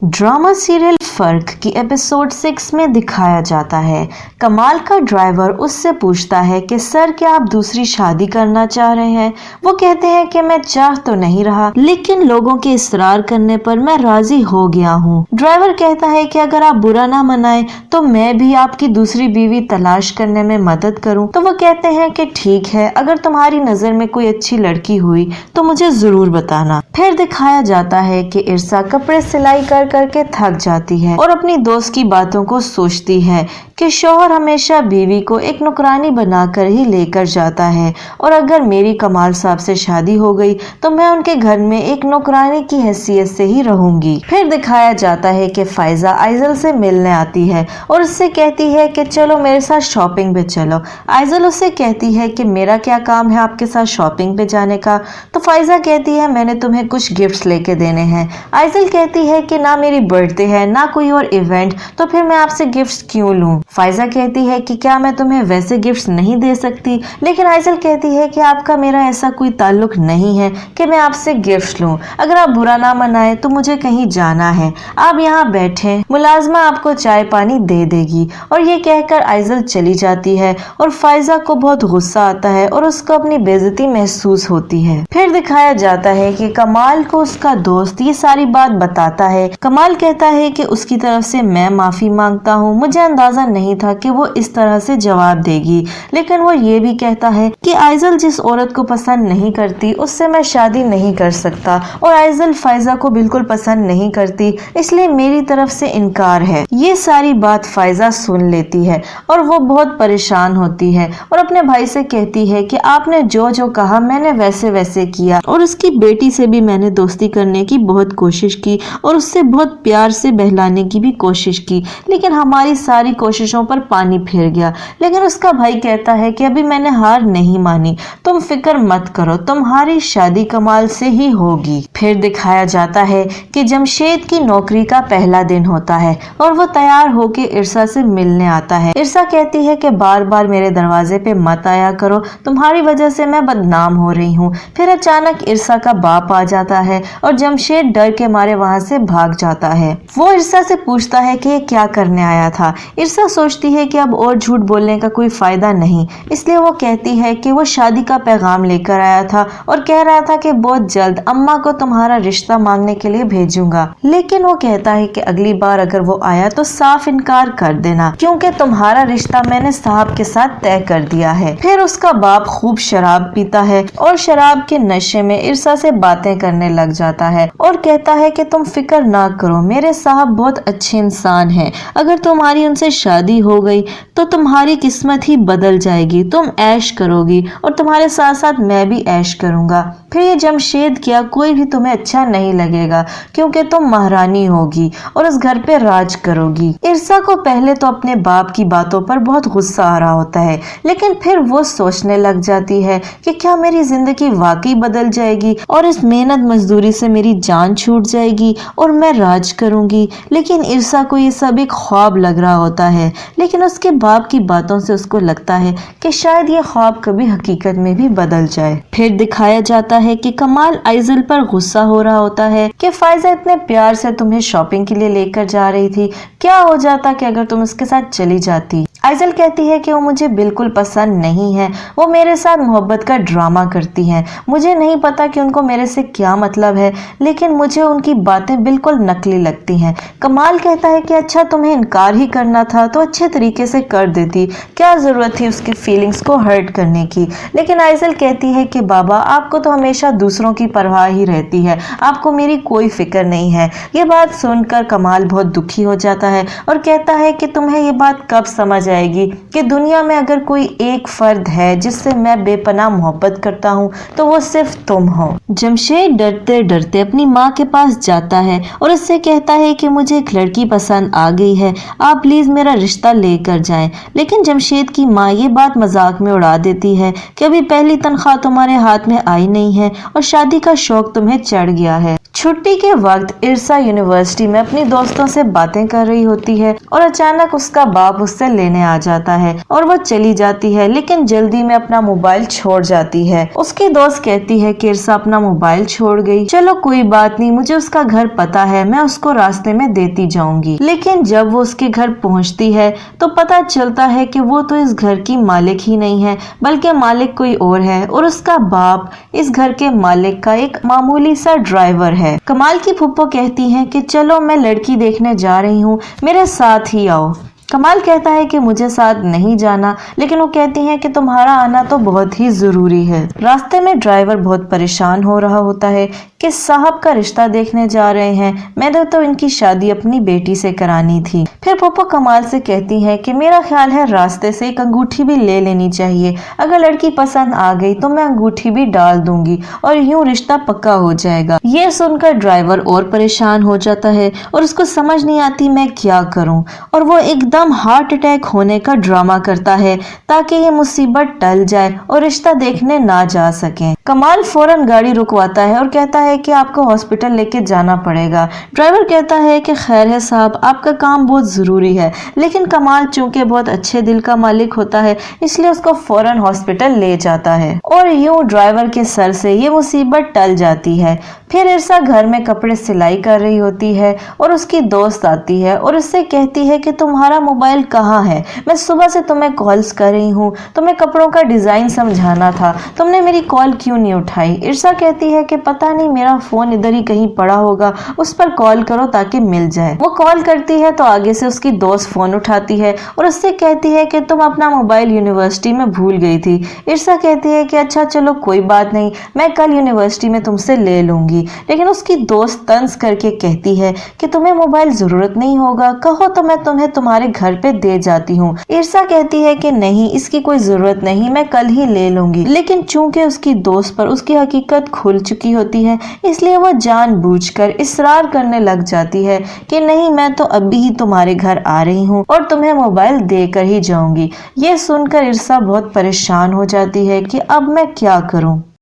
Drama serial फर्क की episode 6 में दिखाया जाता है कमाल का ड्राइवर उससे पूछता है कि सर क्या आप दूसरी शादी करना चाह रहे हैं। वो कहते हैं कि मैं चाह तो नहीं रहा, लेकिन लोगों के इसरार करने पर मैं राजी हो गया हूँ। ड्राइवर कहता है कि अगर आप बुरा ना मनाए तो मैं भी आपकी दूसरी बीवी तलाश करने में मदद करूँ। तो वो कहते हैं कि ठीक है, अगर तुम्हारी नजर में कोई अच्छी लड़की हुई तो मुझे जरूर बताना। फिर दिखाया जाता है कि इरसा कपड़े सिलाई कर करके थक जाती है और अपनी दोस्त की बातों को सोचती है कि शौहर हमेशा बीवी को एक नौकरानी बनाकर ही लेकर जाता है और अगर मेरी कमाल साहब से शादी हो गई तो मैं उनके घर में एक नौकरानी की हैसियत से ही रहूंगी। फिर दिखाया जाता है कि फाइजा आइजल से मिलने आती है और उससे कहती है कि चलो मेरे साथ शॉपिंग पे चलो। आइजल उससे कहती है कि मेरा क्या काम है आपके साथ शॉपिंग पे जाने का। तो फाइजा कहती है मैंने तुम्हें कुछ गिफ्ट्स लेके देने हैं। आइजल कहती है कि ना मेरी बर्थडे है ना कोई और इवेंट, तो फिर मैं आपसे गिफ्ट्स क्यों लूं। फाइजा कहती है कि क्या मैं तुम्हें वैसे गिफ्ट्स नहीं दे सकती, लेकिन आइजल कहती है कि आपका मेरा ऐसा कोई ताल्लुक नहीं है कि मैं आपसे गिफ्ट्स लूं। अगर आप बुरा ना मनाए तो मुझे कहीं जाना है, आप यहाँ बैठे, मुलाजमा आपको चाय पानी दे देगी। और ये कहकर आइजल चली जाती है और फाइजा को बहुत गुस्सा आता है और उसको अपनी बेइज्जती महसूस होती है। फिर दिखाया जाता है कि कमाल को उसका दोस्त ये सारी बात बताता है। कमाल कहता है कि उसकी तरफ से मैं माफी मांगता हूँ, मुझे अंदाजा नहीं था कि वो इस तरह से जवाब देगी। लेकिन वो ये भी कहता है कि आइजल जिस औरत को पसंद नहीं करती उससे मैं शादी नहीं कर सकता और आइजल फाइजा को बिल्कुल पसंद नहीं करती, इसलिए मेरी तरफ से इनकार है। ये सारी बात फाइजा सुन लेती है और वो बहुत परेशान होती है और अपने भाई से कहती है कि आपने जो जो कहा मैंने वैसे वैसे किया और उसकी बेटी से भी मैंने दोस्ती करने की बहुत कोशिश की और उससे बहुत प्यार से बहलाने की भी कोशिश की, लेकिन हमारी सारी कोशिशों पर पानी फिर गया। लेकिन उसका भाई कहता है कि अभी मैंने हार नहीं मानी, तुम फिक्र मत करो, तुम्हारी शादी कमाल से ही होगी। फिर दिखाया जाता है कि जमशेद की नौकरी का पहला दिन होता है और वो तैयार होके इरसा से मिलने आता है। इरसा कहती है कि बार बार मेरे दरवाजे पे मत आया करो, तुम्हारी वजह से मैं बदनाम हो रही हूँ। फिर अचानक इरसा का बाप आ जाता है और जमशेद डर के मारे वहाँ से भाग जाता है। वो इरसा से पूछता है कि ये क्या करने आया था। इरसा सोचती है कि अब और झूठ बोलने का कोई फायदा नहीं, इसलिए वो कहती है कि वो शादी का पैगाम लेकर आया था और कह रहा था कि बहुत जल्द अम्मा को तुम्हारा रिश्ता मांगने के लिए भेजूंगा। लेकिन वो कहता है कि अगली बार अगर वो आया तो साफ इनकार कर देना, क्योंकि तुम्हारा रिश्ता मैंने साहब के साथ तय कर दिया है। फिर उसका बाप खूब शराब पीता है और शराब के नशे में इरसा से बातें करने लग जाता है और कहता है कि तुम फिक्र ना करो, मेरे साहब बहुत अच्छे इंसान हैं, अगर तुम्हारी उनसे शादी हो गई तो तुम्हारी किस्मत ही बदल जाएगी, तुम ऐश करोगी और तुम्हारे साथ साथ मैं भी ऐश करूंगा। फिर ये जमशेद क्या कोई भी तुम्हें अच्छा नहीं लगेगा क्योंकि तुम महारानी होगी और उस घर पे राज करोगी। इरसा को पहले तो अपने बाप की बातों पर बहुत गुस्सा आ रहा होता है, लेकिन फिर वो सोचने लग जाती है कि क्या मेरी जिंदगी वाकई बदल जाएगी और इस मेहनत मजदूरी से मेरी जान छूट जाएगी और मैं राज करूंगी। लेकिन इरसा को ये सब एक ख्वाब लग रहा होता है, लेकिन उसके बाप की बातों से उसको लगता है कि शायद ये ख्वाब कभी हकीकत में भी बदल जाए। फिर दिखाया जाता है कि कमाल आइजल पर गुस्सा हो रहा होता है कि फाइजा इतने प्यार से तुम्हें शॉपिंग के लिए लेकर जा रही थी, क्या हो जाता कि अगर तुम उसके साथ चली जाती। आइजल कहती है कि वो मुझे बिल्कुल पसंद नहीं है, वो मेरे साथ मोहब्बत का ड्रामा करती हैं, मुझे नहीं पता कि उनको मेरे से क्या मतलब है, लेकिन मुझे उनकी बातें बिल्कुल नकली लगती हैं। कमाल कहता है कि अच्छा तुम्हें इनकार ही करना था तो अच्छे तरीके से कर देती, क्या जरूरत थी उसकी फीलिंग्स को हर्ट करने की। लेकिन आइजल कहती है कि बाबा आपको तो हमेशा दूसरों की परवाह ही रहती है, आपको मेरी कोई फिक्र नहीं है। ये बात सुनकर कमाल बहुत दुखी हो जाता है और कहता है कि तुम्हें ये बात कब समझ आएगी कि दुनिया में अगर कोई एक फर्द है जिससे मैं बेपनाह मोहब्बत करता हूँ तो वो सिर्फ तुम हो। जमशेद डरते डरते अपनी माँ के पास जाता है और उससे कहता है कि मुझे एक लड़की पसंद आ गई है, आप प्लीज मेरा रिश्ता लेकर जाएं। लेकिन जमशेद की माँ ये बात मजाक में उड़ा देती है कि अभी पहली तनख्वाह तुम्हारे हाथ में आई नहीं है और शादी का शौक तुम्हें चढ़ गया है। छुट्टी के वक्त इरसा यूनिवर्सिटी में अपनी दोस्तों से बातें कर रही होती है और अचानक उसका बाप उससे लेने आ जाता है और वो चली जाती है, लेकिन जल्दी में अपना मोबाइल छोड़ जाती है। उसकी दोस्त कहती है कि इरसा अपना मोबाइल छोड़ गई। चलो कोई बात नहीं, मुझे उसका घर पता है, मैं उसको रास्ते में देती जाऊंगी। लेकिन जब वो उसके घर पहुंचती है तो पता चलता है कि वो तो इस घर की मालिक ही नहीं है, बल्कि मालिक कोई और है और उसका बाप इस घर के मालिक का एक मामूली सा ड्राइवर है। कमाल की फुप्पो कहती हैं कि चलो मैं लड़की देखने जा रही हूँ, मेरे साथ ही आओ। कमाल कहता है कि मुझे साथ नहीं जाना, लेकिन वो कहती हैं कि तुम्हारा आना तो बहुत ही जरूरी है। रास्ते में ड्राइवर बहुत परेशान हो रहा होता है कि साहब का रिश्ता देखने जा रहे हैं, मैंने तो इनकी शादी अपनी बेटी से करानी थी। फिर पप्पो कमाल से कहती है कि मेरा ख्याल है रास्ते से एक अंगूठी भी ले लेनी चाहिए, अगर लड़की पसंद आ गई तो मैं अंगूठी भी डाल दूंगी और यूं रिश्ता पक्का हो जाएगा। ये सुनकर ड्राइवर और परेशान हो जाता है और उसको समझ नहीं आती मैं क्या करूं, और वो एकदम हार्ट अटैक होने का ड्रामा करता है ताकि ये मुसीबत टल जाए और रिश्ता देखने ना जा सके। कमाल फौरन गाड़ी रुकवाता है और कहता है कि आपको हॉस्पिटल लेके जाना पड़ेगा। ड्राइवर कहता है कि खैर है साहब, आपका काम बहुत जरूरी है, लेकिन कमाल चूंकि बहुत अच्छे दिल का मालिक होता है इसलिए उसको फौरन हॉस्पिटल ले जाता है और यूं ड्राइवर के सर से ये मुसीबत टल जाती है। फिर इरसा घर में कपड़े सिलाई कर रही होती है और उसकी दोस्त आती है और उससे कहती है कि तुम्हारा मोबाइल कहाँ है, मैं सुबह से तुम्हें कॉल्स कर रही हूँ, तुम्हें कपड़ों का डिजाइन समझाना था, तुमने मेरी कॉल क्यों नहीं उठाई। इरसा कहती है कि पता नहीं, मेरा फोन इधर ही कहीं पड़ा होगा, उस पर कॉल करो ताकि मिल जाए। वो कॉल करती है तो आगे से उसकी दोस्त फोन उठाती है और उससे कहती है कि तुम अपना मोबाइल यूनिवर्सिटी में भूल गई थी। इरसा कहती है कि अच्छा चलो कोई बात नहीं, मैं कल यूनिवर्सिटी में तुमसे ले लूंगी। लेकिन उसकी दोस्त तंज करके कहती है कि तुम्हें मोबाइल जरूरत नहीं होगा, कहो तो मैं तुम्हें तुम्हारे घर पे दे जाती हूँ। इरसा कहती है कि नहीं, इसकी कोई जरूरत नहीं, मैं कल ही ले लूंगी। लेकिन चूंकि उसकी दोस्त पर उसकी हकीकत खुल चुकी होती है इसलिए वो जानबूझकर इसरार करने लग जाती है कि नहीं, मैं तो अभी ही तुम्हारे घर आ रही हूँ और तुम्हें मोबाइल देकर ही जाऊंगी। ये सुनकर इरसा बहुत परेशान हो जाती है कि अब मैं क्या करूँ।